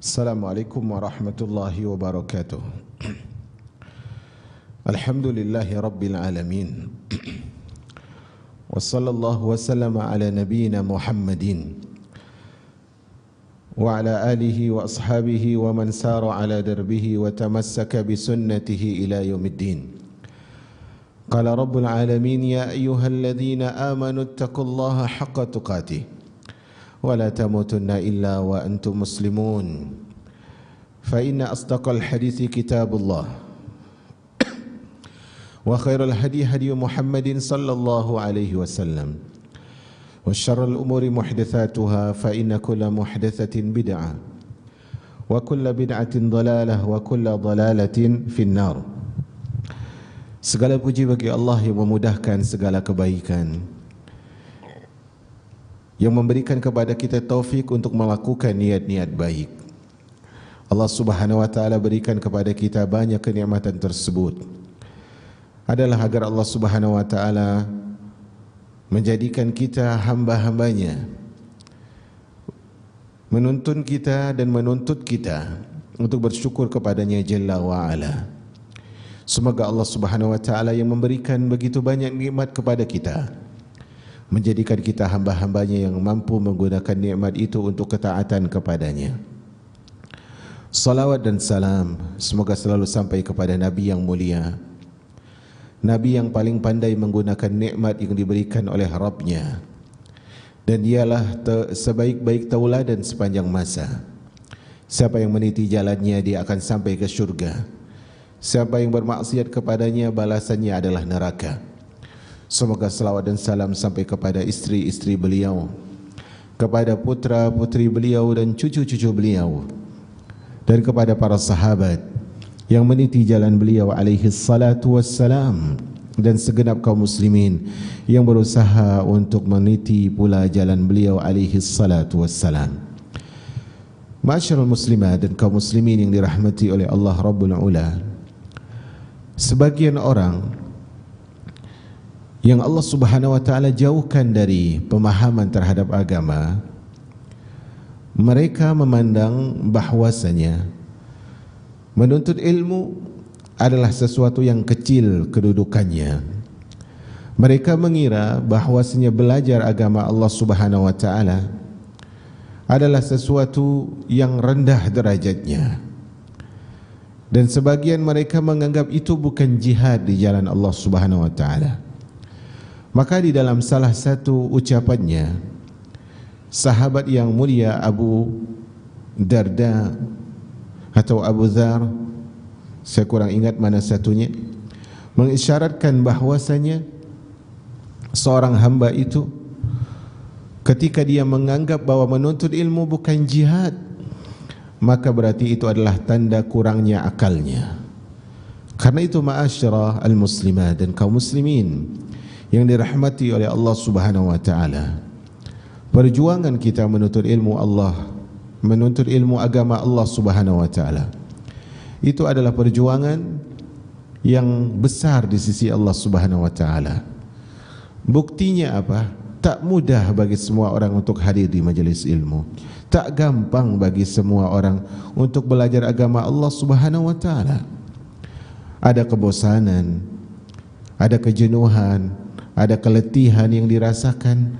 Assalamualaikum warahmatullahi wabarakatuh. Alhamdulillahi rabbil alamin. Wa sallallahu wa sallama ala nabiyyina Muhammadin wa ala alihi wa ashabihi wa man sara ala darbihi wa tamassaka bi sunnatihi ila yaumiddin. Qala rabbul alamin ya ayyuhalladzina amanu ittaqullaha haqqa tuqatih wa la tamutunna illa wa antum muslimun. Fa inna asdaqal hadithi kitabullah wa khairal hadi hadi Muhammadin sallallahu alaihi wasallam wa syarrul umuri muhdatsatuha fa inna kulla muhdatsatin bid'ah wa kulla bid'atin dhalalah wa kulla dhalalatin finnar. Segala puji bagi Allah yang memudahkan segala kebaikan, yang memberikan kepada kita taufik untuk melakukan niat-niat baik. Allah Subhanahu wa taala berikan kepada kita banyak kenikmatan tersebut adalah agar Allah Subhanahu wa taala menjadikan kita hamba-hambanya, menuntun kita dan menuntut kita untuk bersyukur kepadanya Jalla wa Ala. Semoga Allah Subhanahu wa taala yang memberikan begitu banyak nikmat kepada kita menjadikan kita hamba-hambanya yang mampu menggunakan nikmat itu untuk ketaatan kepadanya. Salawat dan salam semoga selalu sampai kepada Nabi yang mulia, Nabi yang paling pandai menggunakan nikmat yang diberikan oleh Rabbnya, dan dialah sebaik-baik tauladan sepanjang masa. Siapa yang meniti jalannya dia akan sampai ke syurga. Siapa yang bermaksiat kepadanya balasannya adalah neraka. Semoga salawat dan salam sampai kepada istri-istri beliau, kepada putra-putri beliau dan cucu-cucu beliau, dan kepada para sahabat yang meniti jalan beliau alaihi salatu wassalam, dan segenap kaum muslimin yang berusaha untuk meniti pula jalan beliau alaihi salatu wassalam. Ma'asyiral muslimat dan kaum muslimin yang dirahmati oleh Allah Rabbul Ula, sebagian orang yang Allah Subhanahu wa taala jauhkan dari pemahaman terhadap agama, mereka memandang bahwasanya menuntut ilmu adalah sesuatu yang kecil kedudukannya. Mereka mengira bahwasanya belajar agama Allah Subhanahu wa taala adalah sesuatu yang rendah derajatnya. Dan sebagian mereka menganggap itu bukan jihad di jalan Allah Subhanahu wa taala. Maka di dalam salah satu ucapannya, sahabat yang mulia Abu Darda atau Abu Dzar, saya kurang ingat mana satunya, mengisyaratkan bahwasanya seorang hamba itu ketika dia menganggap bahwa menuntut ilmu bukan jihad, maka berarti itu adalah tanda kurangnya akalnya. Karena itu ma'asyarah al-muslimat dan kaum muslimin yang dirahmati oleh Allah Subhanahu wa taala, perjuangan kita menuntut ilmu Allah, menuntut ilmu agama Allah Subhanahu wa taala, itu adalah perjuangan yang besar di sisi Allah Subhanahu wa taala. Buktinya apa? Tak mudah bagi semua orang untuk hadir di majelis ilmu. Tak gampang bagi semua orang untuk belajar agama Allah Subhanahu wa taala. Ada kebosanan, ada kejenuhan, ada keletihan yang dirasakan,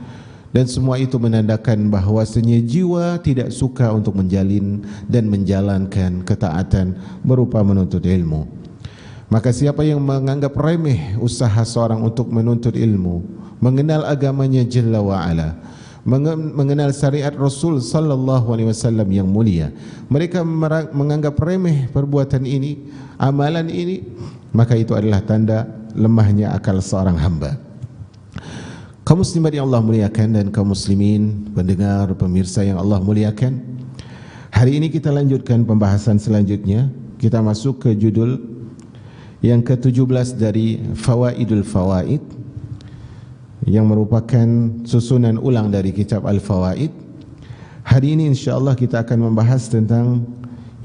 dan semua itu menandakan bahwasanya jiwa tidak suka untuk menjalin dan menjalankan ketaatan berupa menuntut ilmu. Maka siapa yang menganggap remeh usaha seorang untuk menuntut ilmu, mengenal agamanya Jalla wa Ala, mengenal syariat Rasul sallallahu alaihi wasallam yang mulia, mereka menganggap remeh perbuatan ini, amalan ini, maka itu adalah tanda lemahnya akal seorang hamba. Kaum muslimat yang Allah muliakan dan kaum muslimin, pendengar, pemirsa yang Allah muliakan, hari ini kita lanjutkan pembahasan selanjutnya. Kita masuk ke judul yang ke-17 dari Fawaidul Fawaid, yang merupakan susunan ulang dari kitab Al-Fawaid. Hari ini insyaAllah kita akan membahas tentang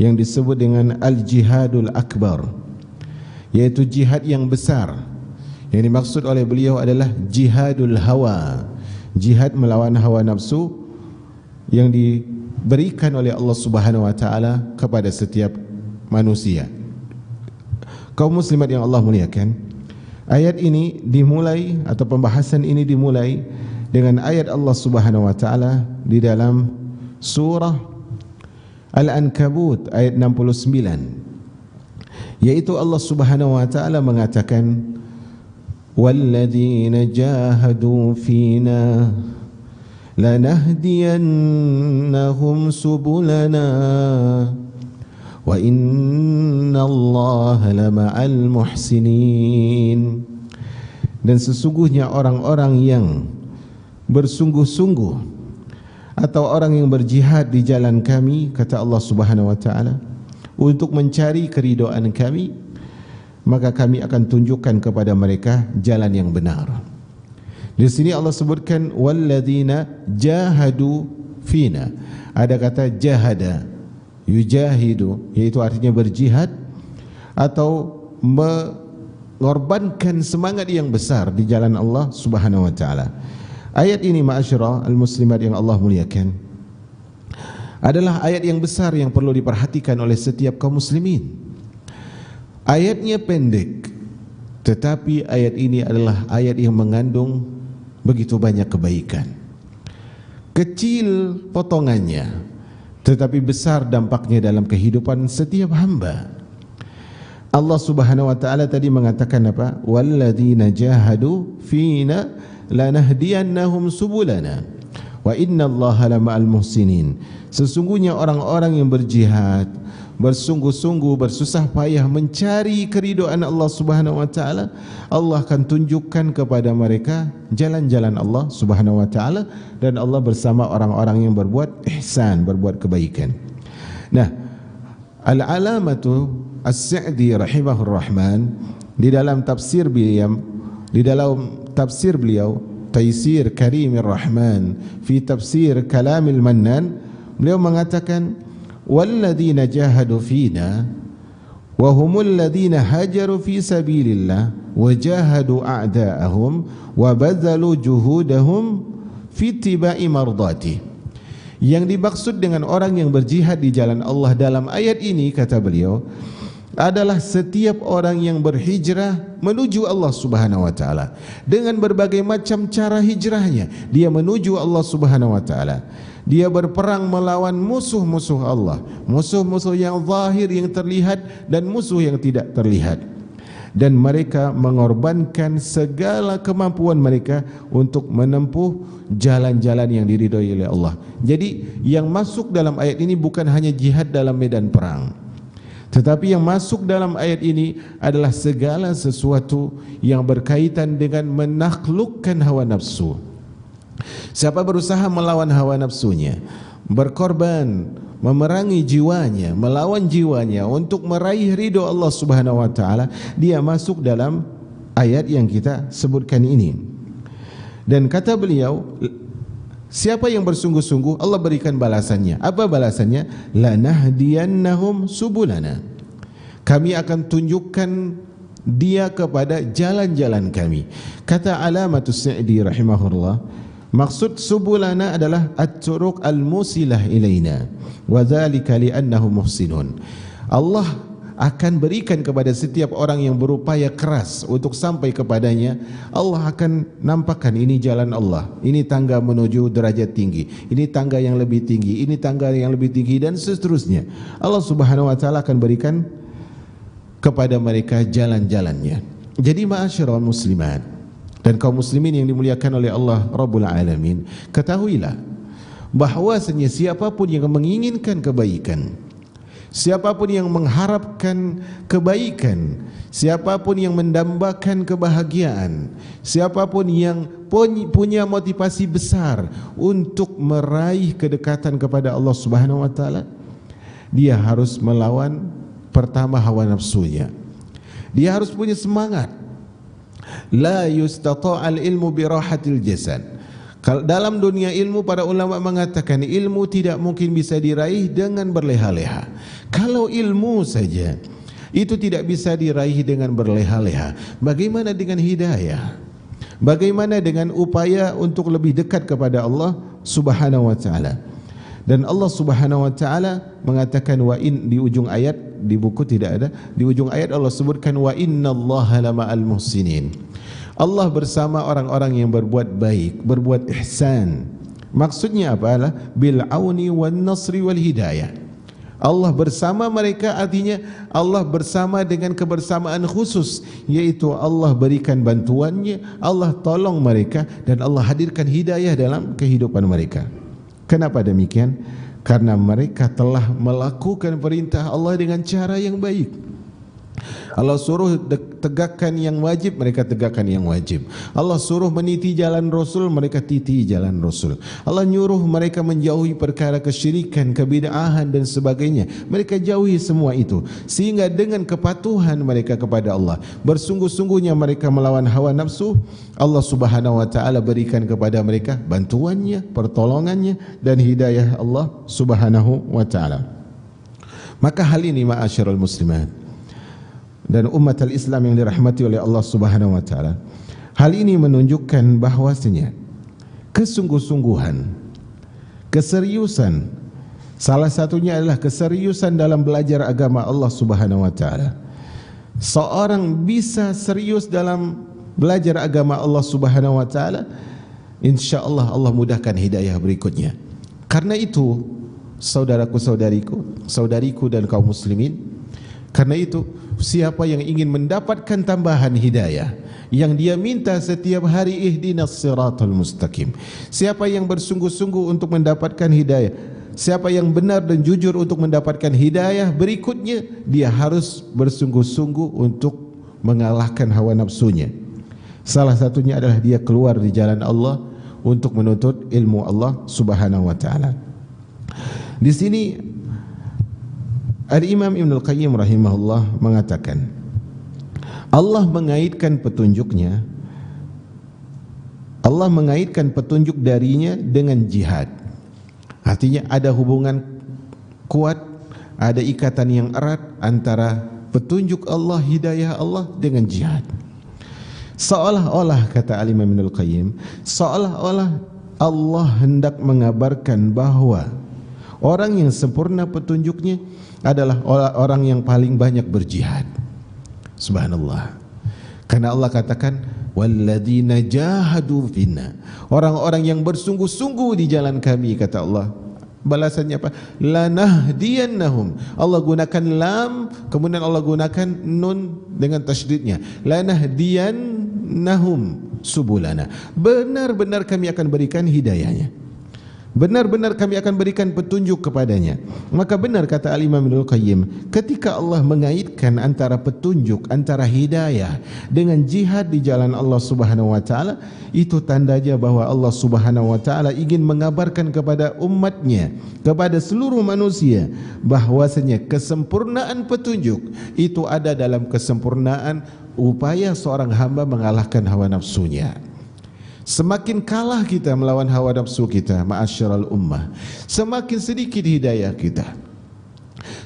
yang disebut dengan Al-Jihadul Akbar, yaitu jihad yang besar. Yang dimaksud oleh beliau adalah jihadul hawa, jihad melawan hawa nafsu yang diberikan oleh Allah Subhanahu wa taala kepada setiap manusia. Kaum muslimat yang Allah muliakan, ayat ini dimulai atau pembahasan ini dimulai dengan ayat Allah Subhanahu wa taala di dalam surah Al-Ankabut ayat 69, yaitu Allah Subhanahu wa taala mengatakan, walladzina jahadu fina lanahdiyannahum subulana wa innallaha lama'al muhsinin. Dan sesungguhnya orang-orang yang bersungguh-sungguh atau orang yang berjihad di jalan kami, kata Allah Subhanahu wa taala, untuk mencari keridhaan kami, maka kami akan tunjukkan kepada mereka jalan yang benar. Di sini Allah sebutkan walladzina jahadu fina. Ada kata jahada, yujahidu, yaitu artinya berjihad atau mengorbankan semangat yang besar di jalan Allah Subhanahu wa taala. Ayat ini ma'asyara al-muslimat yang Allah muliakan adalah ayat yang besar yang perlu diperhatikan oleh setiap kaum muslimin. Ayatnya pendek, tetapi ayat ini adalah ayat yang mengandung begitu banyak kebaikan. Kecil potongannya, tetapi besar dampaknya dalam kehidupan setiap hamba. Allah Subhanahu wa taala tadi mengatakan apa? Walladzina jahadu fina lanahdiyannahum subulana wa innallaha lama'al muhsinin. Sesungguhnya orang-orang yang berjihad, bersungguh-sungguh, bersusah payah mencari keridhaan Allah Subhanahu wa taala, Allah akan tunjukkan kepada mereka jalan-jalan Allah Subhanahu wa taala, dan Allah bersama orang-orang yang berbuat ihsan, berbuat kebaikan. Nah, Al-Alamatu As-Sa'di rahimahur rahman di dalam tafsir beliau Taisir Karimir Rahman fi tafsir Kalamil Mannan, beliau mengatakan walladzina jahadu fina wa humul ladzina hajaru fi sabilillah wa jahadu a'da'ahum wa badzalu juhudahum fi tibai mardati. Yang dimaksud dengan orang yang berjihad di jalan Allah dalam ayat ini, kata beliau, adalah setiap orang yang berhijrah menuju Allah Subhanahu wa taala dengan berbagai macam cara hijrahnya. Dia menuju Allah Subhanahu wa taala. Dia berperang melawan musuh-musuh Allah, musuh-musuh yang zahir, yang terlihat, dan musuh yang tidak terlihat. Dan mereka mengorbankan segala kemampuan mereka untuk menempuh jalan-jalan yang diridhai oleh Allah. Jadi yang masuk dalam ayat ini bukan hanya jihad dalam medan perang, tetapi yang masuk dalam ayat ini adalah segala sesuatu yang berkaitan dengan menaklukkan hawa nafsu. Siapa berusaha melawan hawa nafsunya, berkorban, memerangi jiwanya, melawan jiwanya untuk meraih ridho Allah Subhanahu wa taala, dia masuk dalam ayat yang kita sebutkan ini. Dan kata beliau, siapa yang bersungguh-sungguh, Allah berikan balasannya. Apa balasannya? Lanahdiyannahum subulana. Kami akan tunjukkan dia kepada jalan-jalan kami. Kata Alamatus Sa'di rahimahullah, maksud subulana adalah at-turuq al-musilah ilaina wa dzalika li'annahu muhsinun. Allah akan berikan kepada setiap orang yang berupaya keras untuk sampai kepadanya, Allah akan nampakkan ini jalan Allah, ini tangga menuju derajat tinggi, ini tangga yang lebih tinggi, ini tangga yang lebih tinggi, dan seterusnya. Allah Subhanahu wa taala akan berikan kepada mereka jalan-jalannya. Jadi ma'asyiral muslimat dan kaum muslimin yang dimuliakan oleh Allah Rabbul Alamin, ketahuilah bahwasanya siapapun yang menginginkan kebaikan, siapapun yang mengharapkan kebaikan, siapapun yang mendambakan kebahagiaan, siapapun yang punya motivasi besar untuk meraih kedekatan kepada Allah Subhanahu wa taala, dia harus melawan pertama hawa nafsunya. Dia harus punya semangat. La yustata'al ilmu bi rahatil jasad. Dalam dunia ilmu, para ulama mengatakan ilmu tidak mungkin bisa diraih dengan berleha-leha. Kalau ilmu saja itu tidak bisa diraih dengan berleha-leha, bagaimana dengan hidayah? Bagaimana dengan upaya untuk lebih dekat kepada Allah Subhanahu wa taala? Dan Allah Subhanahu wa taala mengatakan di ujung ayat, di buku tidak ada, di ujung ayat Allah sebutkan wa innallaha lama'al muhsinin. Allah bersama orang-orang yang berbuat baik, berbuat ihsan. Maksudnya apa? Bil auni wan nasri wal hidayah. Allah bersama mereka artinya Allah bersama dengan kebersamaan khusus, yaitu Allah berikan bantuannya, Allah tolong mereka, dan Allah hadirkan hidayah dalam kehidupan mereka. Kenapa demikian? Karena mereka telah melakukan perintah Allah dengan cara yang baik. Allah suruh tegakkan yang wajib, mereka tegakkan yang wajib. Allah suruh meniti jalan Rasul, mereka titi jalan Rasul. Allah nyuruh mereka menjauhi perkara kesyirikan, kebid'ahan dan sebagainya, mereka jauhi semua itu. Sehingga dengan kepatuhan mereka kepada Allah, bersungguh-sungguhnya mereka melawan hawa nafsu, Allah Subhanahu wa taala berikan kepada mereka bantuannya, pertolongannya dan hidayah Allah Subhanahu wa taala. Maka hal ini ma'asyiral muslimat dan umat al-Islam yang dirahmati oleh Allah Subhanahu wa taala, hal ini menunjukkan bahwasanya kesungguh-sungguhan, keseriusan, salah satunya adalah keseriusan dalam belajar agama Allah Subhanahu wa taala. Seorang bisa serius dalam belajar agama Allah Subhanahu wa taala, insyaallah Allah mudahkan hidayah berikutnya. Karena itu, saudaraku-saudariku, saudariku dan kaum muslimin, karena itu siapa yang ingin mendapatkan tambahan hidayah yang dia minta setiap hari, ihdinas siratal mustaqim, siapa yang bersungguh-sungguh untuk mendapatkan hidayah, siapa yang benar dan jujur untuk mendapatkan hidayah berikutnya, dia harus bersungguh-sungguh untuk mengalahkan hawa nafsunya. Salah satunya adalah dia keluar di jalan Allah untuk menuntut ilmu Allah Subhanahu wa taala. Di sini Al-Imam Ibn Al-Qayyim rahimahullah mengatakan, Allah mengaitkan petunjuknya, Allah mengaitkan petunjuk darinya dengan jihad. Artinya ada hubungan kuat, ada ikatan yang erat antara petunjuk Allah, hidayah Allah dengan jihad. Seolah-olah, kata Al-Imam Ibn Al-Qayyim, seolah-olah Allah hendak mengabarkan bahwa orang yang sempurna petunjuknya adalah orang yang paling banyak berjihad. Subhanallah. Karena Allah katakan walladzina jahadu finna, orang-orang yang bersungguh-sungguh di jalan kami, kata Allah. Balasannya apa? Lanahdiyannahum. Allah gunakan lam, kemudian Allah gunakan nun dengan tasydidnya. Lanahdiyannahum subulana. Benar-benar kami akan berikan hidayahnya, benar-benar kami akan berikan petunjuk kepadanya. Maka benar kata Al-Imam Ibnu Qayyim, ketika Allah mengaitkan antara petunjuk, antara hidayah dengan jihad di jalan Allah Subhanahu wa taala, itu tandanya bahwa Allah Subhanahu wa taala ingin mengabarkan kepada umatnya, kepada seluruh manusia, bahwasanya kesempurnaan petunjuk itu ada dalam kesempurnaan upaya seorang hamba mengalahkan hawa nafsunya. Semakin kalah kita melawan hawa nafsu kita, ma'asyiral ummah, semakin sedikit hidayah kita,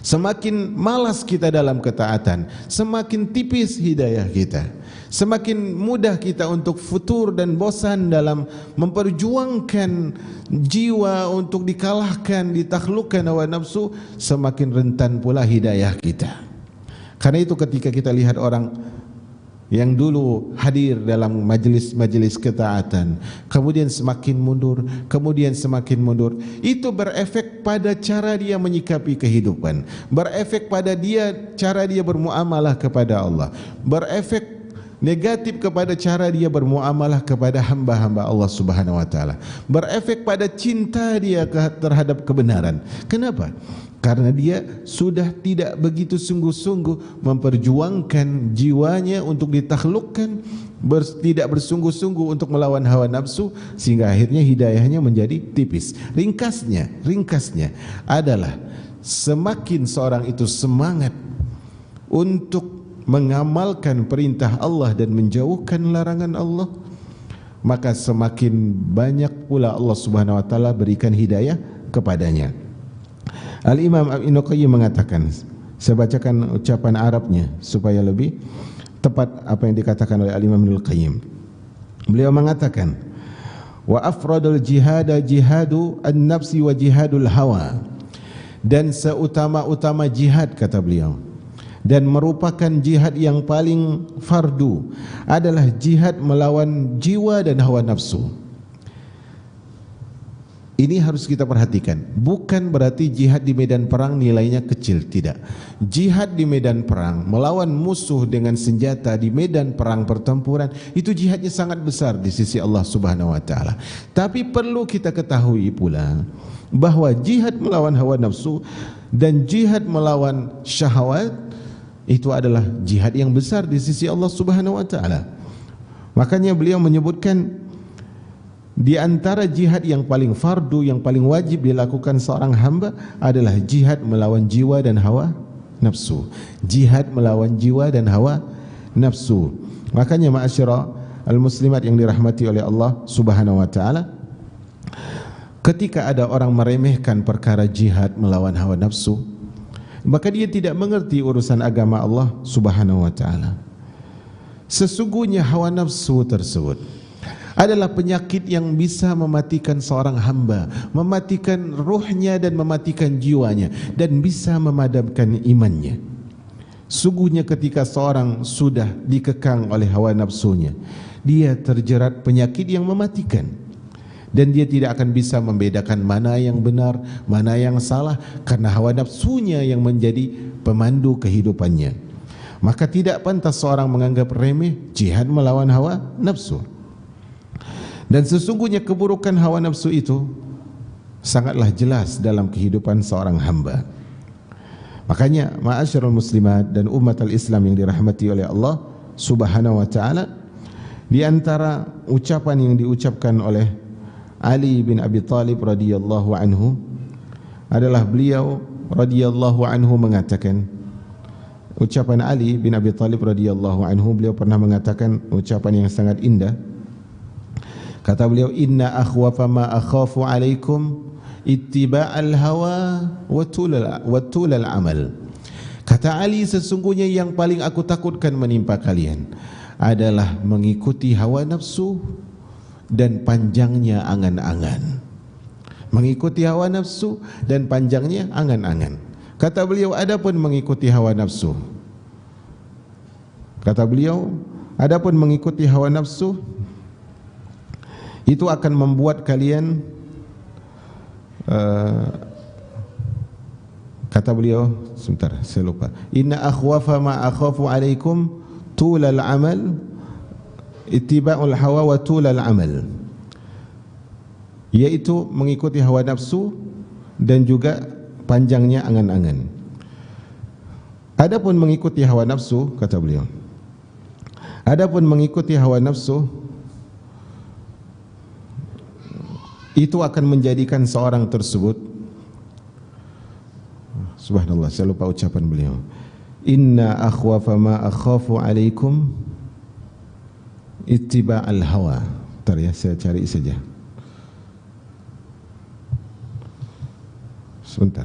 semakin malas kita dalam ketaatan, semakin tipis hidayah kita, semakin mudah kita untuk futur dan bosan dalam memperjuangkan jiwa untuk dikalahkan, ditaklukkan hawa nafsu, semakin rentan pula hidayah kita. Karena itu ketika kita lihat orang yang dulu hadir dalam majelis-majelis ketaatan, kemudian semakin mundur, itu berefek pada cara dia menyikapi kehidupan, berefek pada cara dia bermuamalah kepada Allah, berefek negatif kepada cara dia bermuamalah kepada hamba-hamba Allah Subhanahu wa taala, berefek pada cinta dia terhadap kebenaran. Kenapa? Karena dia sudah tidak begitu sungguh-sungguh memperjuangkan jiwanya untuk ditaklukkan, tidak bersungguh-sungguh untuk melawan hawa nafsu, sehingga akhirnya hidayahnya menjadi tipis. Ringkasnya adalah semakin seorang itu semangat untuk mengamalkan perintah Allah dan menjauhkan larangan Allah, maka semakin banyak pula Allah Subhanahu wa taala berikan hidayah kepadanya. Al-Imam Ibnu Qayyim mengatakan, saya bacakan ucapan Arabnya supaya lebih tepat apa yang dikatakan oleh Al-Imam Ibnu Qayyim. Beliau mengatakan, Wa afradul jihada jihadu an-nafsi wa jihadul hawa. Dan seutama-utama jihad, kata beliau, dan merupakan jihad yang paling fardu adalah jihad melawan jiwa dan hawa nafsu. Ini harus kita perhatikan. Bukan berarti jihad di medan perang nilainya kecil, tidak. Jihad di medan perang, melawan musuh dengan senjata di medan perang pertempuran, itu jihadnya sangat besar di sisi Allah Subhanahu wa taala. Tapi perlu kita ketahui pula bahwa jihad melawan hawa nafsu dan jihad melawan syahwat itu adalah jihad yang besar di sisi Allah Subhanahu wa taala. Makanya beliau menyebutkan di antara jihad yang paling fardu, yang paling wajib dilakukan seorang hamba adalah jihad melawan jiwa dan hawa nafsu. Jihad melawan jiwa dan hawa nafsu. Makanya ma'asyara al-muslimat yang dirahmati oleh Allah Subhanahu wa taala, ketika ada orang meremehkan perkara jihad melawan hawa nafsu, maka dia tidak mengerti urusan agama Allah Subhanahu wa taala. Sesungguhnya hawa nafsu tersebut adalah penyakit yang bisa mematikan seorang hamba, mematikan ruhnya dan mematikan jiwanya, dan bisa memadamkan imannya. Sungguhnya ketika seorang sudah dikekang oleh hawa nafsunya, dia terjerat penyakit yang mematikan, dan dia tidak akan bisa membedakan mana yang benar, mana yang salah, karena hawa nafsunya yang menjadi pemandu kehidupannya. Maka tidak pantas seorang menganggap remeh jihad melawan hawa nafsu. Dan sesungguhnya keburukan hawa nafsu itu sangatlah jelas dalam kehidupan seorang hamba. Makanya ma'asyarul muslimat dan umat al-Islam yang dirahmati oleh Allah Subhanahu wa taala, di antara ucapan yang diucapkan oleh Ali bin Abi Thalib radhiyallahu anhu adalah beliau radhiyallahu anhu mengatakan, ucapan Ali bin Abi Thalib radhiyallahu anhu, beliau pernah mengatakan ucapan yang sangat indah. Kata beliau, inna akhwafa ma akhafu alaikum ittiba'al hawa wa tulal amal. Kata Ali, sesungguhnya yang paling aku takutkan menimpa kalian adalah mengikuti hawa nafsu dan panjangnya angan-angan. Mengikuti hawa nafsu dan panjangnya angan-angan. Kata beliau, adapun mengikuti hawa nafsu, kata beliau, adapun mengikuti hawa nafsu itu akan membuat kalian, kata beliau, sebentar saya lupa, inna akhwafa ma akhafu alaikum tulal amal ittiba'ul hawa wa tulal amal, yaitu mengikuti hawa nafsu dan juga panjangnya angan-angan. Adapun mengikuti hawa nafsu, kata beliau, adapun mengikuti hawa nafsu itu akan menjadikan seorang tersebut, subhanallah saya lupa ucapan beliau, inna akhwafa ma akhafu alaikum ittiba'al hawa. Bentar ya, saya cari saja sebentar.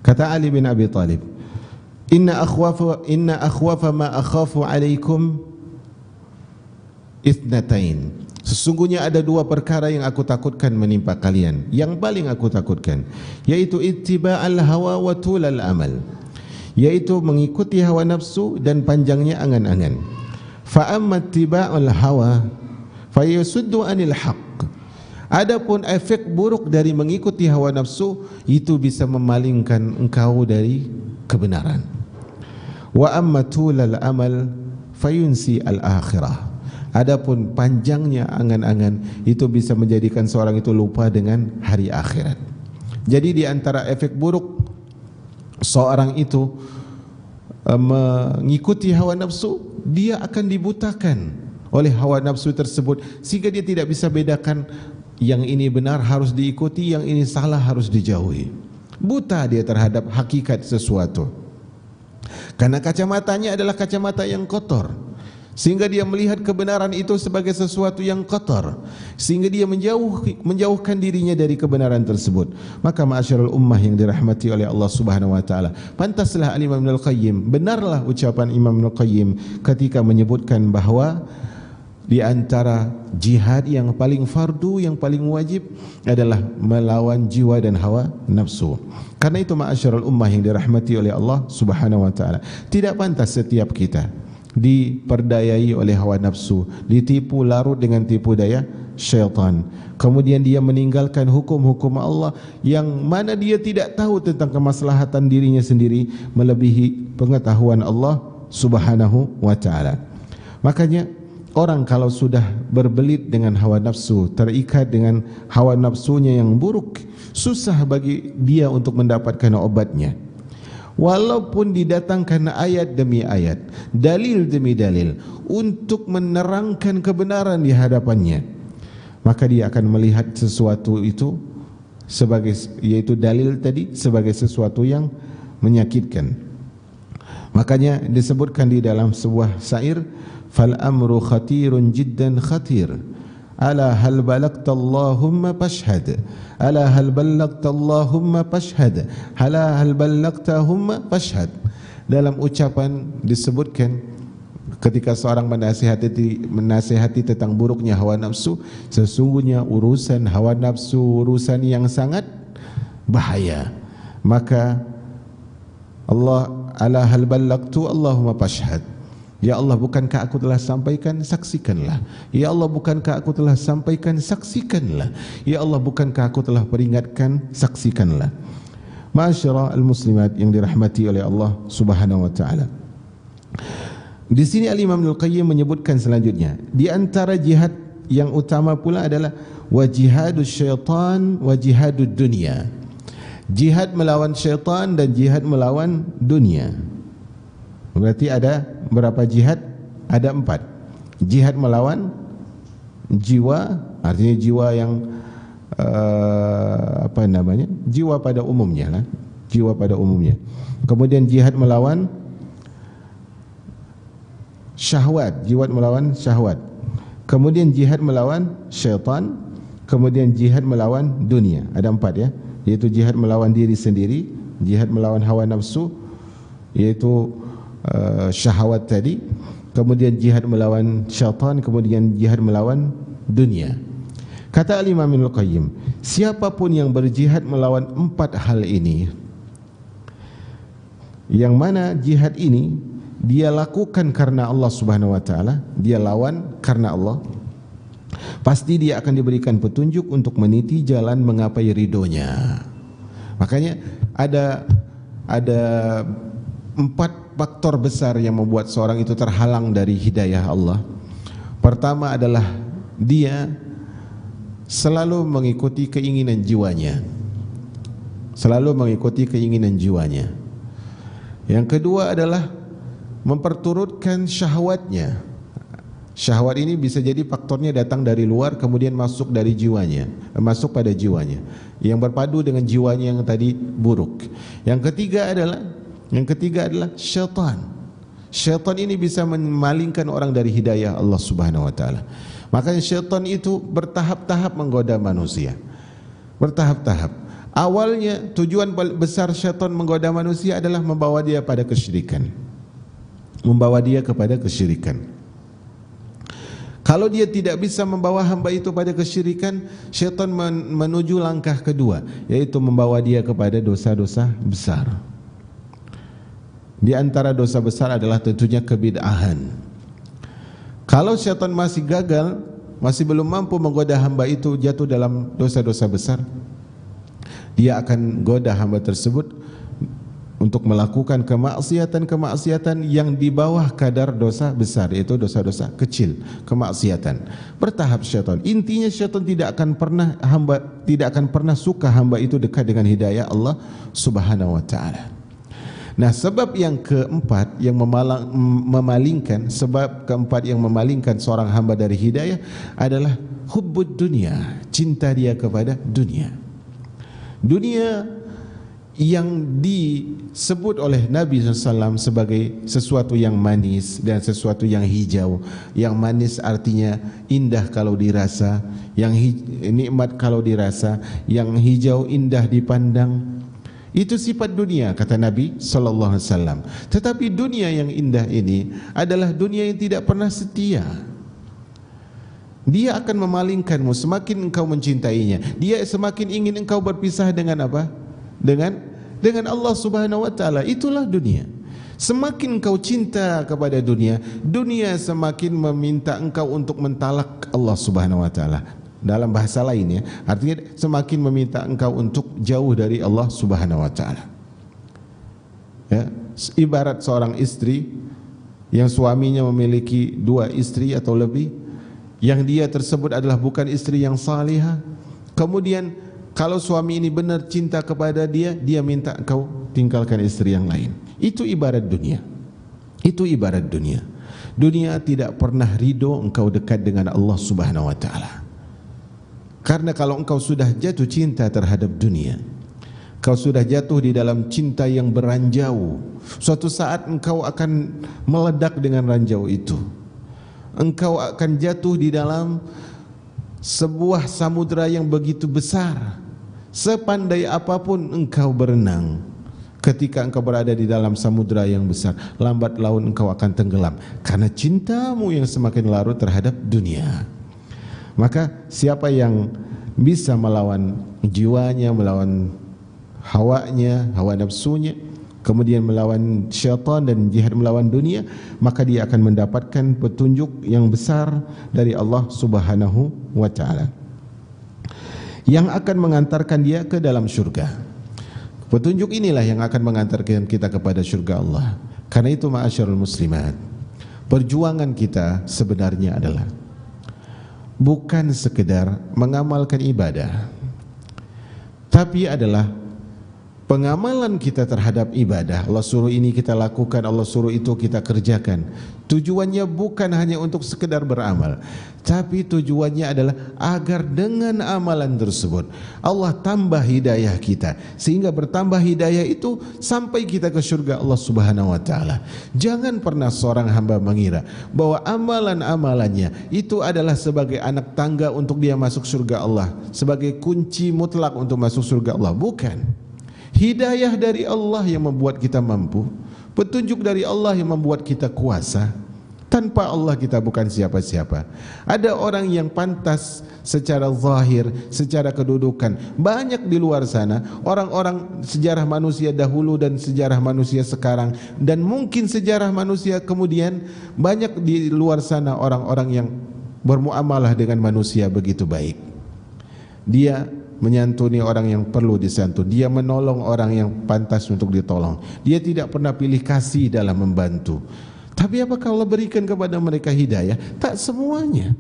Kata Ali bin Abi Thalib, inna akhwafa ma akhafu alaikum ithnatain. Sesungguhnya ada dua perkara yang aku takutkan menimpa kalian, yang paling aku takutkan, yaitu ittiba'al hawa wa tulal amal, yaitu mengikuti hawa nafsu dan panjangnya angan-angan. Fa amma ittiba'ul hawa fa yasuddu anil haqq. Adapun efek buruk dari mengikuti hawa nafsu itu bisa memalingkan engkau dari kebenaran. Wa amma tulal amal fayunsi al-akhirah. Adapun panjangnya angan-angan itu bisa menjadikan seorang itu lupa dengan hari akhirat. Jadi di antara efek buruk seorang itu mengikuti hawa nafsu, dia akan dibutakan oleh hawa nafsu tersebut sehingga dia tidak bisa bedakan yang ini benar harus diikuti, yang ini salah harus dijauhi. Buta dia terhadap hakikat sesuatu, karena kacamatanya adalah kacamata yang kotor. sehingga dia melihat kebenaran itu sebagai sesuatu yang qatar, sehingga dia menjauhkan dirinya dari kebenaran tersebut. Maka ma'asyiral ummah yang dirahmati oleh Allah Subhanahu wa taala, pantaslah Imam Ibnul Qayyim, benarlah ucapan Imam Ibnul Qayyim ketika menyebutkan bahawa di antara jihad yang paling fardu, yang paling wajib adalah melawan jiwa dan hawa nafsu. Karena itu ma'asyiral ummah yang dirahmati oleh Allah Subhanahu wa taala, tidak pantas setiap kita diperdayai oleh hawa nafsu, ditipu larut dengan tipu daya syaitan, kemudian dia meninggalkan hukum-hukum Allah yang mana dia tidak tahu tentang kemaslahatan dirinya sendiri melebihi pengetahuan Allah Subhanahu wa taala. Makanya orang kalau sudah berbelit dengan hawa nafsu, terikat dengan hawa nafsunya yang buruk, susah bagi dia untuk mendapatkan obatnya. Walaupun didatangkan ayat demi ayat, dalil demi dalil untuk menerangkan kebenaran di hadapannya, maka dia akan melihat sesuatu itu sebagai, yaitu dalil tadi, sebagai sesuatu yang menyakitkan. Makanya disebutkan di dalam sebuah syair, fal amru khatirun jiddan khatir, ala hal balagta Allahumma fashhad, ala hal balagta Allahumma fashhad, ala hal balagta Allahumma fashhad. Dalam ucapan disebutkan ketika seorang menasihati tentang buruknya hawa nafsu, sesungguhnya urusan hawa nafsu urusan yang sangat bahaya. Maka Allah, ala hal balagtu Allahumma fashhad, ya Allah, bukankah aku telah sampaikan, saksikanlah. Ya Allah, bukankah aku telah sampaikan, saksikanlah. Ya Allah, bukankah aku telah peringatkan, saksikanlah. Ma'asyiral muslimat yang dirahmati oleh Allah Subhanahu wa taala. Di sini Al-Imam Ibnul Qayyim menyebutkan selanjutnya, di antara jihad yang utama pula adalah wa jihadus syaitan wa jihadud dunia. Jihad melawan syaitan dan jihad melawan dunia. Berarti ada berapa jihad? Ada 4. Jihad melawan jiwa, artinya jiwa yang jiwa pada umumnya lah, jiwa pada umumnya. Kemudian jihad melawan syahwat, jiwa melawan syahwat. Kemudian jihad melawan syaitan. Kemudian jihad melawan dunia. Ada 4 ya, yaitu jihad melawan diri sendiri, jihad melawan hawa nafsu, yaitu syahwat tadi, kemudian jihad melawan syaitan, kemudian jihad melawan dunia. Kata Al-Imam Ibnul Qayyim, siapapun yang berjihad melawan 4 hal ini, yang mana jihad ini dia lakukan karena Allah Subhanahu wa taala, dia lawan karena Allah, pasti dia akan diberikan petunjuk untuk meniti jalan menggapai ridhonya. Makanya ada 4 faktor besar yang membuat seorang itu terhalang dari hidayah Allah. Pertama adalah dia selalu mengikuti keinginan jiwanya. Selalu mengikuti keinginan jiwanya. Yang kedua adalah memperturutkan syahwatnya. Syahwat ini bisa jadi faktornya datang dari luar kemudian masuk dari jiwanya, masuk pada jiwanya, yang berpadu dengan jiwanya yang tadi buruk. Yang ketiga adalah syaitan. Syaitan ini bisa memalingkan orang dari hidayah Allah Subhanahu wa taala. Makanya syaitan itu bertahap-tahap menggoda manusia. Bertahap-tahap. Awalnya tujuan besar syaitan menggoda manusia adalah membawa dia pada kesyirikan. Membawa dia kepada kesyirikan. Kalau dia tidak bisa membawa hamba itu pada kesyirikan, syaitan menuju langkah kedua, yaitu membawa dia kepada dosa-dosa besar. Di antara dosa besar adalah tentunya kebid'ahan. Kalau syaitan masih gagal, masih belum mampu menggoda hamba itu jatuh dalam dosa-dosa besar, dia akan goda hamba tersebut untuk melakukan kemaksiatan-kemaksiatan yang di bawah kadar dosa besar, yaitu dosa-dosa kecil, kemaksiatan. Bertahap syaitan. Intinya syaitan tidak akan pernah suka hamba itu dekat dengan hidayah Allah Subhanahu wa taala. Nah, sebab yang keempat yang memalingkan seorang hamba dari hidayah adalah hubbud dunia, cinta dia kepada dunia. Dunia yang disebut oleh Nabi SAW sebagai sesuatu yang manis dan sesuatu yang hijau. Yang manis artinya indah kalau dirasa, yang nikmat kalau dirasa, yang hijau indah dipandang. Itu sifat dunia, kata Nabi SAW. Tetapi dunia yang indah ini adalah dunia yang tidak pernah setia. Dia akan memalingkanmu semakin engkau mencintainya. Dia semakin ingin engkau berpisah dengan apa? Dengan Allah Subhanahu wa taala. Itulah dunia. Semakin engkau cinta kepada dunia, dunia semakin meminta engkau untuk mentalak Allah Subhanahu wa taala. Dalam bahasa lain ya, artinya semakin meminta engkau untuk jauh dari Allah Subhanahu wa taala. Ya, ibarat seorang istri yang suaminya memiliki 2 istri atau lebih, yang dia tersebut adalah bukan istri yang salihah. Kemudian kalau suami ini benar cinta kepada dia, dia minta engkau tinggalkan istri yang lain. Itu ibarat dunia. Itu ibarat dunia. Dunia tidak pernah ridho engkau dekat dengan Allah Subhanahu wa taala. Karena kalau engkau sudah jatuh cinta terhadap dunia, kau sudah jatuh di dalam cinta yang beranjau, suatu saat engkau akan meledak dengan ranjau itu. Engkau akan jatuh di dalam sebuah samudra yang begitu besar. Sepandai apapun engkau berenang, ketika engkau berada di dalam samudra yang besar, lambat laun engkau akan tenggelam karena cintamu yang semakin larut terhadap dunia. Maka siapa yang bisa melawan jiwanya, melawan hawanya, hawa nafsunya, kemudian melawan syaitan dan jihad melawan dunia, maka dia akan mendapatkan petunjuk yang besar dari Allah Subhanahu wa taala yang akan mengantarkan dia ke dalam syurga. Petunjuk inilah yang akan mengantarkan kita kepada syurga Allah. Karena itu ma'asyarul muslimat, perjuangan kita sebenarnya adalah bukan sekedar mengamalkan ibadah, tapi adalah pengamalan kita terhadap ibadah. Allah suruh ini kita lakukan, Allah suruh itu kita kerjakan. Tujuannya bukan hanya untuk sekedar beramal, tapi tujuannya adalah agar dengan amalan tersebut Allah tambah hidayah kita, sehingga bertambah hidayah itu sampai kita ke surga Allah Subhanahu wa taala. Jangan pernah seorang hamba mengira bahwa amalan-amalannya itu adalah sebagai anak tangga untuk dia masuk surga Allah, sebagai kunci mutlak untuk masuk surga Allah. Bukan. Hidayah dari Allah yang membuat kita mampu, petunjuk dari Allah yang membuat kita kuasa. Tanpa Allah kita bukan siapa-siapa. Ada orang yang pantas secara zahir, secara kedudukan. Banyak di luar sana orang-orang sejarah manusia dahulu dan sejarah manusia sekarang, dan mungkin sejarah manusia kemudian, banyak di luar sana orang-orang yang bermuamalah dengan manusia begitu baik. Dia menyantuni orang yang perlu disantuni, dia menolong orang yang pantas untuk ditolong. Dia tidak pernah pilih kasih dalam membantu. Tapi apakah Allah berikan kepada mereka hidayah? Tak semuanya.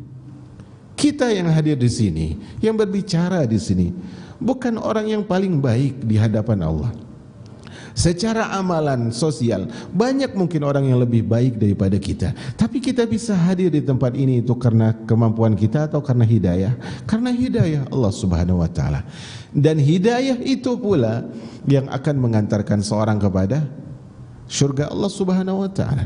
Kita yang hadir di sini, yang berbicara di sini, bukan orang yang paling baik di hadapan Allah. Secara amalan sosial, banyak mungkin orang yang lebih baik daripada kita. Tapi kita bisa hadir di tempat ini itu karena kemampuan kita atau karena hidayah? Karena hidayah Allah Subhanahu wa taala. Dan hidayah itu pula yang akan mengantarkan seorang kepada surga Allah Subhanahu wa taala.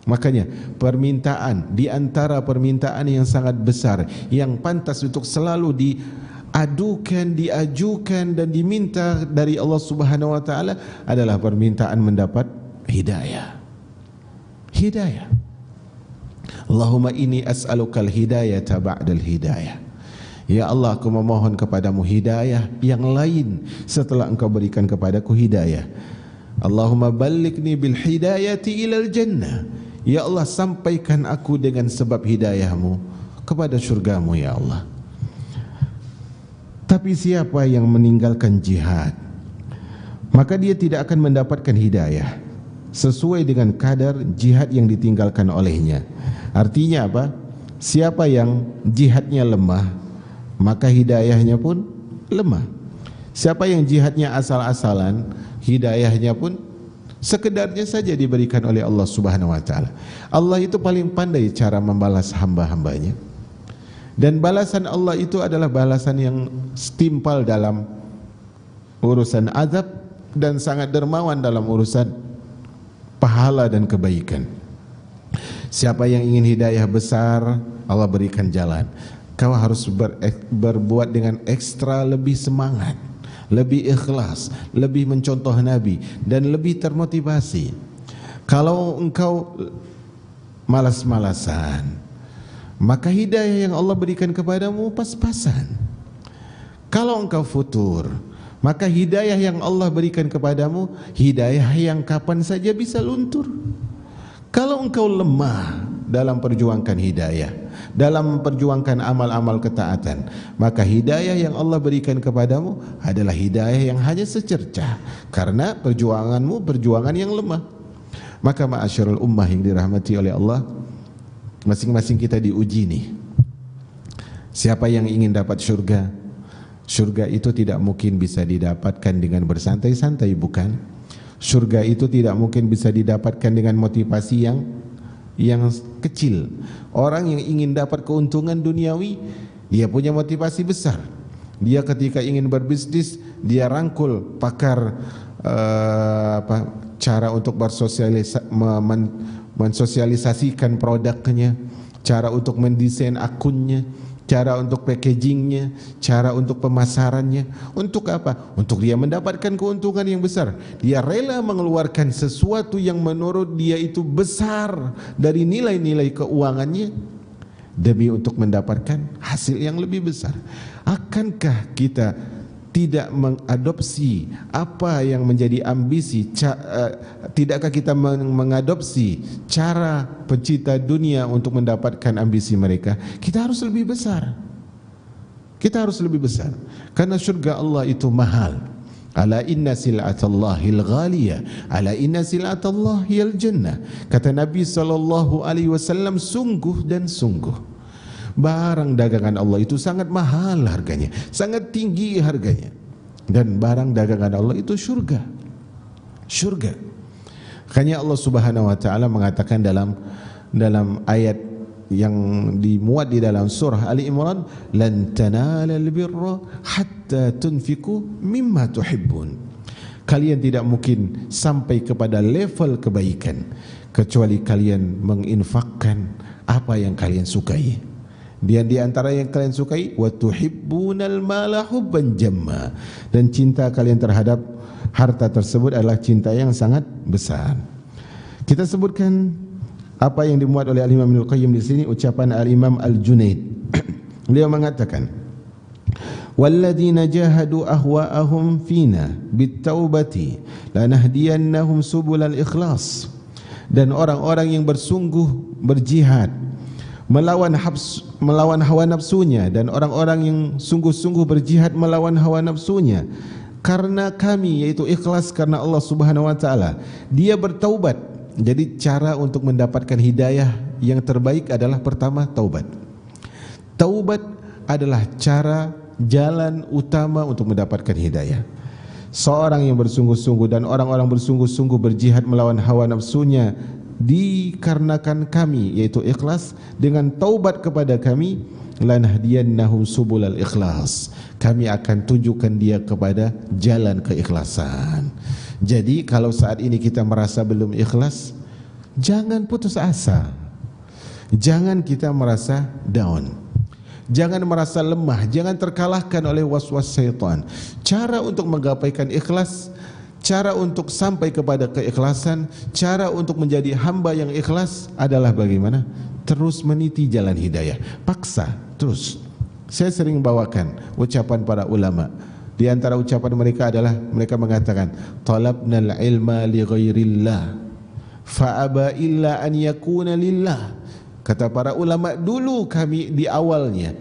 Makanya permintaan, di antara permintaan yang sangat besar, yang pantas untuk selalu diadukan, diajukan dan diminta dari Allah Subhanahu wa taala adalah permintaan mendapat hidayah. Hidayah. Allahumma inni as'alukal hidayata ba'dal hidayah. Ya Allah, aku memohon kepadamu hidayah yang lain setelah engkau berikan kepadaku hidayah. Allahumma ballighni bil hidayati ilal jannah. Ya Allah, sampaikan aku dengan sebab hidayahmu kepada surgamu ya Allah. Tapi siapa yang meninggalkan jihad, maka dia tidak akan mendapatkan hidayah sesuai dengan kadar jihad yang ditinggalkan olehnya. Artinya apa? Siapa yang jihadnya lemah, maka hidayahnya pun lemah. Siapa yang jihadnya asal-asalan, hidayahnya pun sekedarnya saja diberikan oleh Allah Subhanahu wa taala. Allah itu paling pandai cara membalas hamba-hambanya. Dan balasan Allah itu adalah balasan yang setimpal dalam urusan azab dan sangat dermawan dalam urusan pahala dan kebaikan. Siapa yang ingin hidayah besar, Allah berikan jalan. Kau harus berbuat dengan ekstra lebih semangat, lebih ikhlas, lebih mencontoh Nabi, dan lebih termotivasi. Kalau engkau malas-malasan, maka hidayah yang Allah berikan kepadamu pas-pasan. Kalau engkau futur, maka hidayah yang Allah berikan kepadamu hidayah yang kapan saja bisa luntur. Kalau engkau lemah dalam perjuangkan hidayah, dalam perjuangkan amal-amal ketaatan, maka hidayah yang Allah berikan kepadamu adalah hidayah yang hanya secercah, karena perjuanganmu perjuangan yang lemah. Maka ma'asyarul ummah yang dirahmati oleh Allah, masing-masing kita diuji nih. Siapa yang ingin dapat syurga? Syurga itu tidak mungkin bisa didapatkan dengan bersantai-santai, bukan? Syurga itu tidak mungkin bisa didapatkan dengan motivasi yang kecil. Orang yang ingin dapat keuntungan duniawi, dia punya motivasi besar. Dia ketika ingin berbisnis, dia rangkul pakar cara untuk mensosialisasikan produknya, cara untuk mendesain akunnya, cara untuk packagingnya, cara untuk pemasarannya. Untuk apa? Untuk dia mendapatkan keuntungan yang besar. Dia rela mengeluarkan sesuatu yang menurut dia itu besar dari nilai-nilai keuangannya demi untuk mendapatkan hasil yang lebih besar. Akankah kita tidak mengadopsi apa yang menjadi ambisi? Tidakkah kita mengadopsi cara pencipta dunia untuk mendapatkan ambisi mereka? Kita harus lebih besar. Kita harus lebih besar, karena surga Allah itu mahal. Ala inna sil'atallahil ghaliyah, ala inna sil'atallahil jannah. Kata Nabi SAW, sungguh dan sungguh barang dagangan Allah itu sangat mahal harganya, sangat tinggi harganya. Dan barang dagangan Allah itu surga. Surga. Makanya Allah Subhanahu wa taala mengatakan dalam ayat yang dimuat di dalam surah Ali Imran, lan tanalal birra hatta tunfiqu mimma tuhibbun. Kalian tidak mungkin sampai kepada level kebaikan kecuali kalian menginfakkan apa yang kalian sukai. Dan di antara yang kalian sukai, wa tuhibbunal mala hubban jamma, dan cinta kalian terhadap harta tersebut adalah cinta yang sangat besar. Kita sebutkan apa yang dimuat oleh Al-Imam Ibnu Qayyim di sini, ucapan Al-Imam Al-Junaid. Beliau mengatakan, walladzina jahadu ahwa'ahum fina bit-taubati lanahdiyannahum subulal ikhlas. Dan orang-orang yang bersungguh berjihad melawan hawa nafsunya, dan orang-orang yang sungguh-sungguh berjihad melawan hawa nafsunya karena kami, yaitu ikhlas karena Allah Subhanahu wa taala, dia bertaubat. Jadi cara untuk mendapatkan hidayah yang terbaik adalah pertama taubat. Taubat adalah cara jalan utama untuk mendapatkan hidayah. Seorang yang bersungguh-sungguh dan orang-orang bersungguh-sungguh berjihad melawan hawa nafsunya dikarenakan kami, yaitu ikhlas, dengan taubat kepada kami, lanahdiyannahum subulal ikhlas, kami akan tunjukkan dia kepada jalan keikhlasan. Jadi kalau saat ini kita merasa belum ikhlas, jangan putus asa, jangan kita merasa down, jangan merasa lemah, jangan terkalahkan oleh waswas syaitan. Cara untuk menggapaikan ikhlas, cara untuk sampai kepada keikhlasan, cara untuk menjadi hamba yang ikhlas adalah bagaimana? Terus meniti jalan hidayah, paksa terus. Saya sering bawakan ucapan para ulama. Di antara ucapan mereka adalah mereka mengatakan, talabnal ilma li ghairillah fa aba illa an yakuna lillah. Kata para ulama dulu, kami di awalnya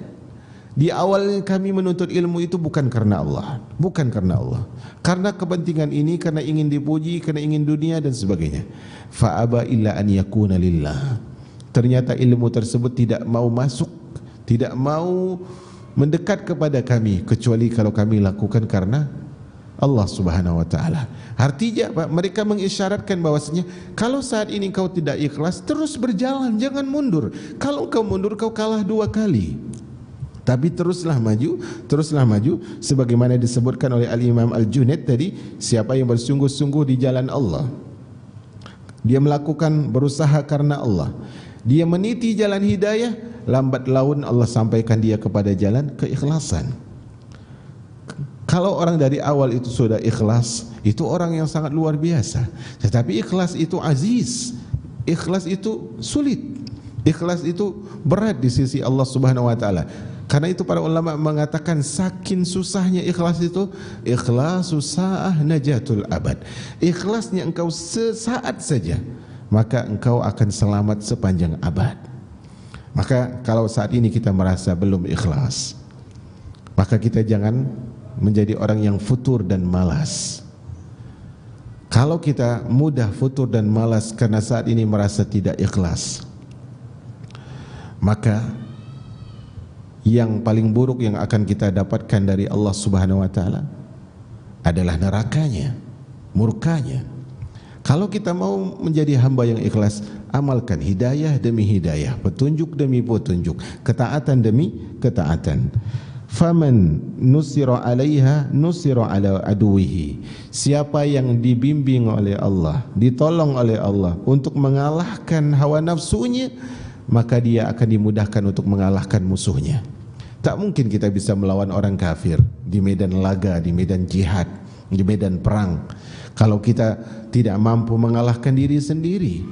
kami menuntut ilmu itu bukan karena Allah, bukan karena Allah, karena kepentingan ini, karena ingin dipuji, karena ingin dunia dan sebagainya. Fa aba illa an yakuna lillah. Ternyata ilmu tersebut tidak mau masuk, tidak mau mendekat kepada kami kecuali kalau kami lakukan karena Allah Subhanahu wa taala. Artinya Pak, mereka mengisyaratkan bahwasanya kalau saat ini kau tidak ikhlas, terus berjalan, jangan mundur. Kalau kau mundur, kau kalah dua kali. Tapi teruslah maju sebagaimana disebutkan oleh Al-Imam Al-Junaid tadi, siapa yang bersungguh-sungguh di jalan Allah, dia melakukan berusaha karena Allah, dia meniti jalan hidayah, lambat laun Allah sampaikan dia kepada jalan keikhlasan. Kalau orang dari awal itu sudah ikhlas, itu orang yang sangat luar biasa. Tetapi ikhlas itu aziz, ikhlas itu sulit, ikhlas itu berat di sisi Allah Subhanahu wa taala. Karena itu para ulama mengatakan saking susahnya ikhlas itu, ikhlasus sa'ah najatul abad. Ikhlasnya engkau sesaat saja, maka engkau akan selamat sepanjang abad. Maka kalau saat ini kita merasa belum ikhlas, maka kita jangan menjadi orang yang futur dan malas. Kalau kita mudah futur dan malas karena saat ini merasa tidak ikhlas, maka yang paling buruk yang akan kita dapatkan dari Allah Subhanahu wa taala adalah nerakanya, murkanya. Kalau kita mau menjadi hamba yang ikhlas, amalkan hidayah demi hidayah, petunjuk demi petunjuk, ketaatan demi ketaatan. Faman nusira 'alaiha nusira 'ala aduwihi. Siapa yang dibimbing oleh Allah, ditolong oleh Allah untuk mengalahkan hawa nafsunya, maka dia akan dimudahkan untuk mengalahkan musuhnya. Tak mungkin kita bisa melawan orang kafir di medan laga, di medan jihad, di medan perang, kalau kita tidak mampu mengalahkan diri sendiri.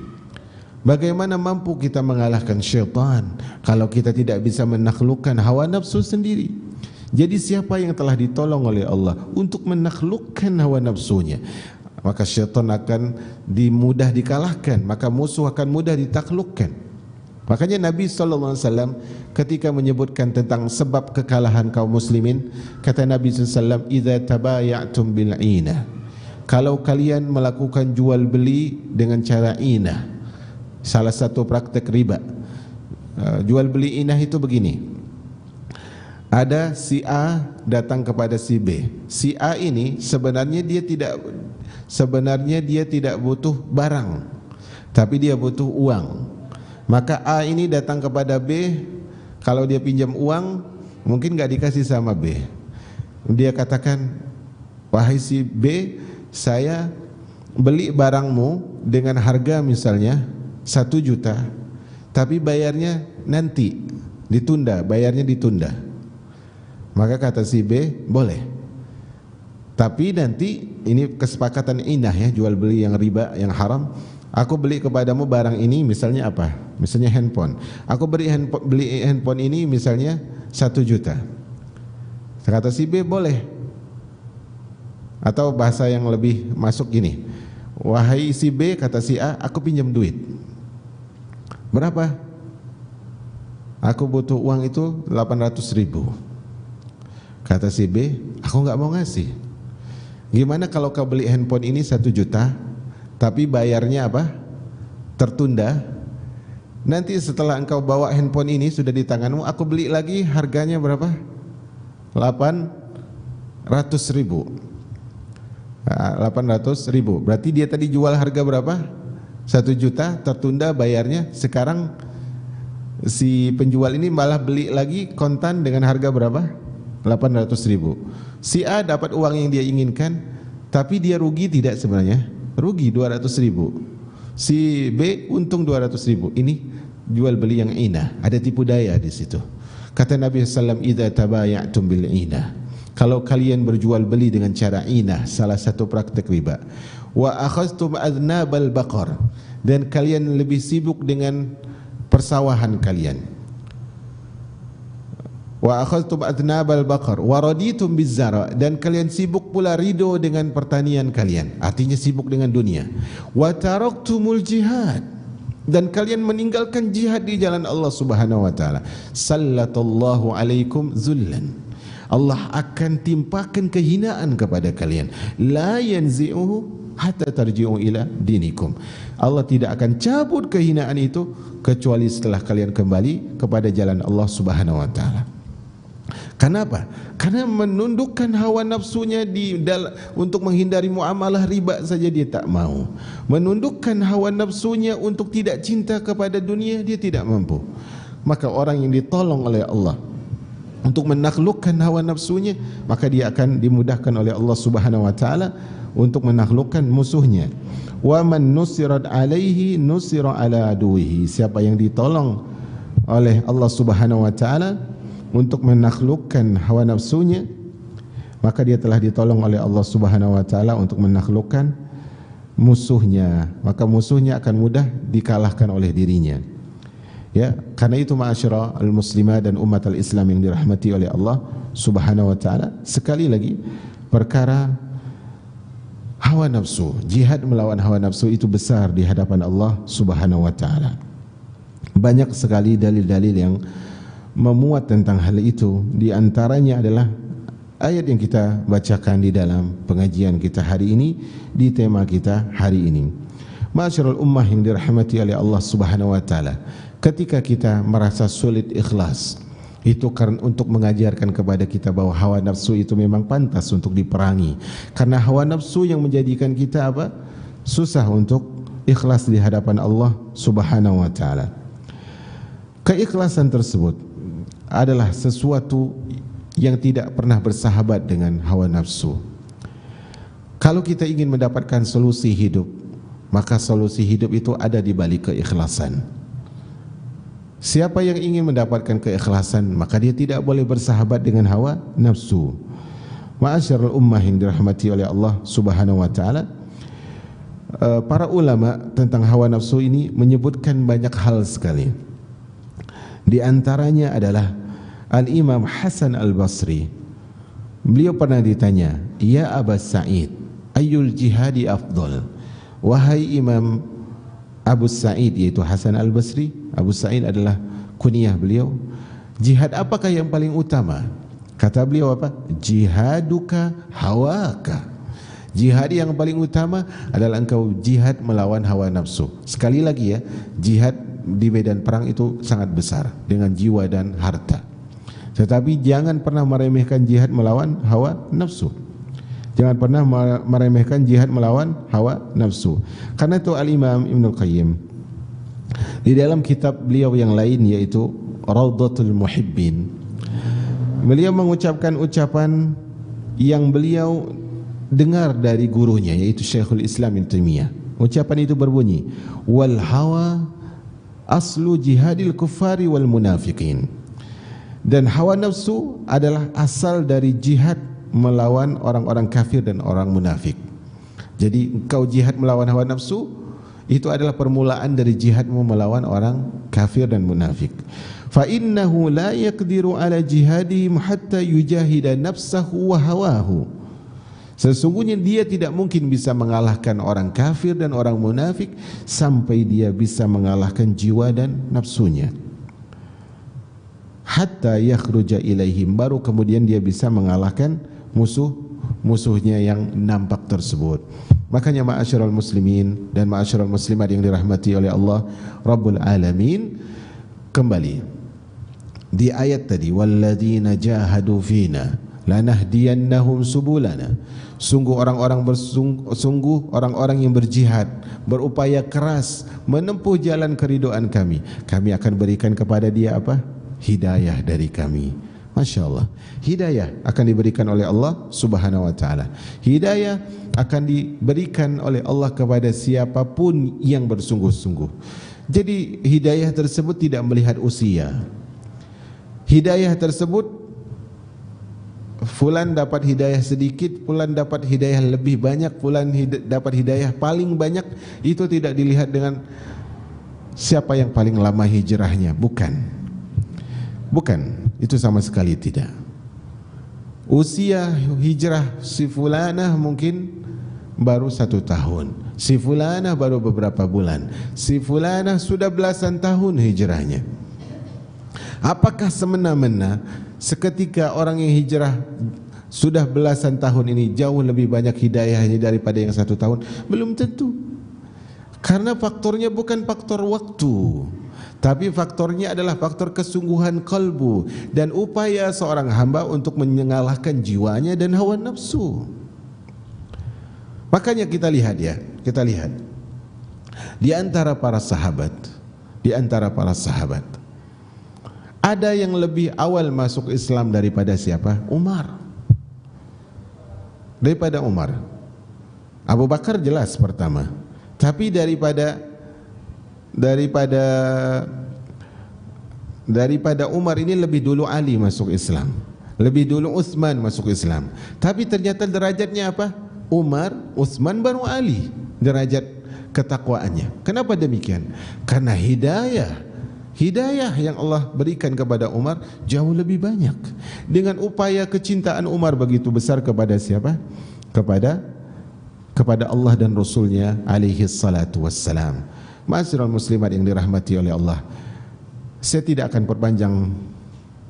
Bagaimana mampu kita mengalahkan syaitan kalau kita tidak bisa menaklukkan hawa nafsu sendiri? Jadi siapa yang telah ditolong oleh Allah untuk menaklukkan hawa nafsunya, maka syaitan akan mudah dikalahkan, maka musuh akan mudah ditaklukkan. Makanya Nabi SAW ketika menyebutkan tentang sebab kekalahan kaum muslimin, kata Nabi SAW, "Idza tabaya'tum bil 'inah." Kalau kalian melakukan jual beli dengan cara inah, salah satu praktek riba. Jual beli inah itu begini. Ada si A datang kepada si B. Si A ini sebenarnya dia tidak butuh barang, tapi dia butuh uang. Maka A ini datang kepada B, kalau dia pinjam uang mungkin enggak dikasih sama B. Dia katakan, "Wahai si B, saya beli barangmu dengan harga misalnya 1 juta, tapi bayarnya nanti, bayarnya ditunda." Maka kata si B, "Boleh. Tapi nanti," ini kesepakatan indah ya, jual beli yang riba, yang haram. "Aku beli kepadamu barang ini misalnya apa? Misalnya handphone. Aku beli handphone ini misalnya 1 juta. Kata si B, "Boleh." Atau bahasa yang lebih masuk gini, "Wahai si B," kata si A, "aku pinjam duit." "Berapa?" "Aku butuh uang itu 800 ribu. Kata si B, "Aku enggak mau ngasih." "Gimana kalau kau beli handphone ini 1 juta, tapi bayarnya apa? Tertunda. Nanti setelah engkau bawa handphone ini sudah di tanganmu, aku beli lagi, harganya berapa? 800 ribu. 800 ribu. Berarti dia tadi jual harga berapa? 1 juta, tertunda bayarnya. Sekarang si penjual ini malah beli lagi kontan dengan harga berapa? 800 ribu. Si A dapat uang yang dia inginkan, tapi dia rugi tidak sebenarnya? Rugi 200 ribu. Si B untung 200 ribu. Ini jual beli yang inah, ada tipu daya di situ. Kata Nabi SAW, "Idza tabaya'tum bil inah." Kalau kalian berjual beli dengan cara inah, salah satu praktek riba. "Wa akhadhtum adnabal baqar." Dan kalian lebih sibuk dengan persawahan kalian. "Wa akhadhtum adnabal baqar wa raditum bizzara." Dan kalian sibuk pula ridho dengan pertanian kalian, artinya sibuk dengan dunia. "Wa taraktumul jihad." Dan kalian meninggalkan jihad di jalan Allah Subhanahu wa taala. "Sallallahu alaikum zullan." Allah akan timpakan kehinaan kepada kalian. "La yanzi'uhu hatta tarji'u ila dinikum." Allah tidak akan cabut kehinaan itu kecuali setelah kalian kembali kepada jalan Allah Subhanahu wa taala. Kenapa? Karena menundukkan hawa nafsunya untuk menghindari muamalah riba saja dia tak mau. Menundukkan hawa nafsunya untuk tidak cinta kepada dunia dia tidak mampu. Maka orang yang ditolong oleh Allah, untuk menaklukkan hawa nafsunya, maka dia akan dimudahkan oleh Allah Subhanahu wa taala untuk menaklukkan musuhnya. Wa man nusirat alaihi nusira ala aduwihi. Siapa yang ditolong oleh Allah Subhanahu wa taala untuk menaklukkan hawa nafsunya, maka dia telah ditolong oleh Allah Subhanahu wa taala untuk menaklukkan musuhnya. Maka musuhnya akan mudah dikalahkan oleh dirinya. Ya, karena itu ma'asyara al-muslimah dan umat al-Islam yang dirahmati oleh Allah Subhanahu wa taala, sekali lagi perkara hawa nafsu, jihad melawan hawa nafsu itu besar di hadapan Allah Subhanahu wa taala. Banyak sekali dalil-dalil yang memuat tentang hal itu. Di antaranya adalah ayat yang kita bacakan di dalam pengajian kita hari ini, di tema kita hari ini. Ma'asyiral ummah yang dirahmati oleh Allah Subhanahu wa taala, ketika kita merasa sulit ikhlas, itu karena untuk mengajarkan kepada kita bahwa hawa nafsu itu memang pantas untuk diperangi. Karena hawa nafsu yang menjadikan kita apa? Susah untuk ikhlas di hadapan Allah Subhanahu wa taala. Keikhlasan tersebut adalah sesuatu yang tidak pernah bersahabat dengan hawa nafsu. Kalau kita ingin mendapatkan solusi hidup, maka solusi hidup itu ada di balik keikhlasan. Siapa yang ingin mendapatkan keikhlasan, maka dia tidak boleh bersahabat dengan hawa nafsu. Ma'asyarul ummah yang dirahmati oleh Allah Subhanahu wa taala, para ulama tentang hawa nafsu ini menyebutkan banyak hal sekali. Di antaranya adalah Al-Imam Hasan Al-Basri. Beliau pernah ditanya, "Ya Aba Sa'id, ayyul jihadi afdal?" Wahai Imam Abu Sa'id, yaitu Hasan Al-Basri. Abu Sa'id adalah kunyah beliau. Jihad apakah yang paling utama? Kata beliau apa? Jihaduka hawaka. Jihad yang paling utama adalah engkau jihad melawan hawa nafsu. Sekali lagi ya, jihad di medan perang itu sangat besar dengan jiwa dan harta. Tetapi jangan pernah meremehkan jihad melawan hawa nafsu. Jangan pernah meremehkan jihad melawan hawa nafsu. Karena itu Al-Imam Ibnul Qayyim di dalam kitab beliau yang lain, yaitu Raudhatul Muhibbin, beliau mengucapkan ucapan yang beliau dengar dari gurunya, yaitu Syekhul Islam Ibnu Taimiyah. Ucapan itu berbunyi, wal hawa aslu jihadil kuffari wal munafiqin. Dan hawa nafsu adalah asal dari jihad melawan orang-orang kafir dan orang munafik. Jadi engkau jihad melawan hawa nafsu, itu adalah permulaan dari jihadmu melawan orang kafir dan munafik. Fa innahu la yaqdiru ala jihadihim hatta yujahida nafsahu wa hawahu. Sesungguhnya dia tidak mungkin bisa mengalahkan orang kafir dan orang munafik sampai dia bisa mengalahkan jiwa dan nafsunya. Hatta yakhruja ilaihim, baru kemudian dia bisa mengalahkan musuhnya yang nampak tersebut. Makanya ma'asyiral muslimin dan ma'asyiral muslimat yang dirahmati oleh Allah Rabbul Alamin, kembali di ayat tadi, walladzina jahadu fina lanahdiyannahum subulana. Sungguh orang-orang yang berjihad, berupaya keras menempuh jalan keridhaan kami, kami akan berikan kepada dia apa? Hidayah dari kami. Masya Allah, hidayah akan diberikan oleh Allah Subhanahu wa ta'ala. Hidayah akan diberikan oleh Allah kepada siapapun yang bersungguh-sungguh. Jadi hidayah tersebut tidak melihat usia. Hidayah tersebut, fulan dapat hidayah sedikit, fulan dapat hidayah lebih banyak, fulan dapat hidayah paling banyak. Itu tidak dilihat dengan siapa yang paling lama hijrahnya. Bukan, itu sama sekali tidak. Usia hijrah si fulanah mungkin baru 1 tahun, si fulanah baru beberapa bulan, si fulanah sudah belasan tahun hijrahnya. Apakah semena-mena seketika orang yang hijrah sudah belasan tahun ini jauh lebih banyak hidayahnya daripada yang 1 tahun? Belum tentu. Karena faktornya bukan faktor waktu, tapi faktornya adalah faktor kesungguhan kalbu dan upaya seorang hamba untuk mengalahkan jiwanya dan hawa nafsu. Makanya kita lihat di antara para sahabat, Ada yang lebih awal masuk Islam daripada siapa? Umar. Daripada Umar. Abu Bakar jelas pertama. Tapi daripada Umar ini lebih dulu Ali masuk Islam. Lebih dulu Utsman masuk Islam. Tapi ternyata derajatnya apa? Umar, Utsman baru Ali. Derajat ketakwaannya. Kenapa demikian? Karena hidayah yang Allah berikan kepada Umar jauh lebih banyak. Dengan upaya kecintaan Umar begitu besar kepada siapa? Kepada Allah dan Rasulnya alaihi salatu wassalam. Ma'asyiral muslimat yang dirahmati oleh Allah, saya tidak akan perpanjang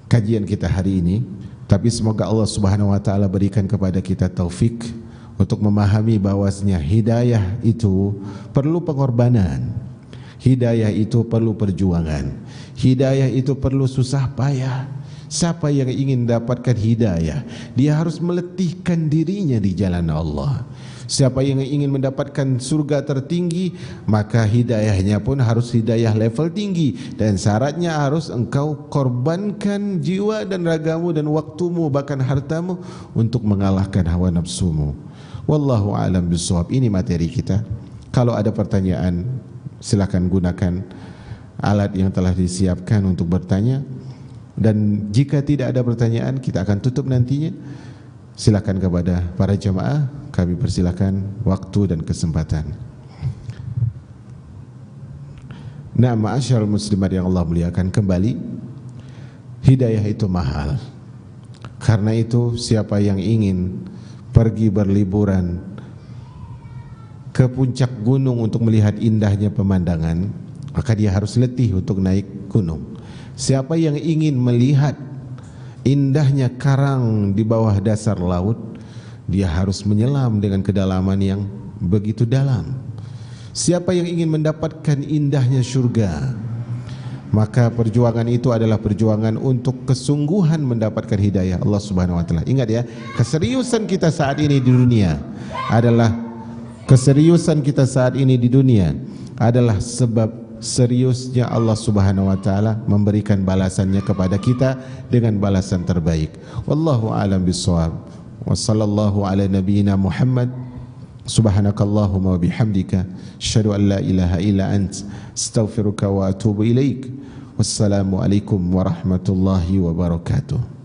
kajian kita hari ini, tapi semoga Allah Subhanahu wa taala berikan kepada kita taufik untuk memahami bahwasanya hidayah itu perlu pengorbanan. Hidayah itu perlu perjuangan. Hidayah itu perlu susah payah. Siapa yang ingin mendapatkan hidayah, dia harus meletihkan dirinya di jalan Allah. Siapa yang ingin mendapatkan surga tertinggi, maka hidayahnya pun harus hidayah level tinggi. Dan syaratnya harus engkau korbankan jiwa dan ragamu dan waktumu, bahkan hartamu, untuk mengalahkan hawa nafsumu. Wallahu a'lam bishawab. Ini materi kita. Kalau ada pertanyaan, silakan gunakan alat yang telah disiapkan untuk bertanya. Dan jika tidak ada pertanyaan, kita akan tutup nantinya. Silakan kepada para jemaah, kami persilakan waktu dan kesempatan. Nah, ma'asyarul muslimat yang Allah muliakan, kembali, hidayah itu mahal. Karena itu siapa yang ingin pergi berliburan ke puncak gunung untuk melihat indahnya pemandangan, maka dia harus letih untuk naik gunung. Siapa yang ingin melihat indahnya karang di bawah dasar laut, dia harus menyelam dengan kedalaman yang begitu dalam. Siapa yang ingin mendapatkan indahnya surga, maka perjuangan itu adalah perjuangan untuk kesungguhan mendapatkan hidayah Allah Subhanahu wa taala. Ingat ya, keseriusan kita saat ini di dunia adalah sebab seriusnya Allah Subhanahu wa taala memberikan balasannya kepada kita dengan balasan terbaik. Wallahu a'lam bishawab. Wa sallallahu ala nabiyyina Muhammad. Subhanakallahumma wa bihamdika asyhadu an la ilaha illa ant astaghfiruka wa atubu ilaik. Wassalamu alaikum warahmatullahi wabarakatuh.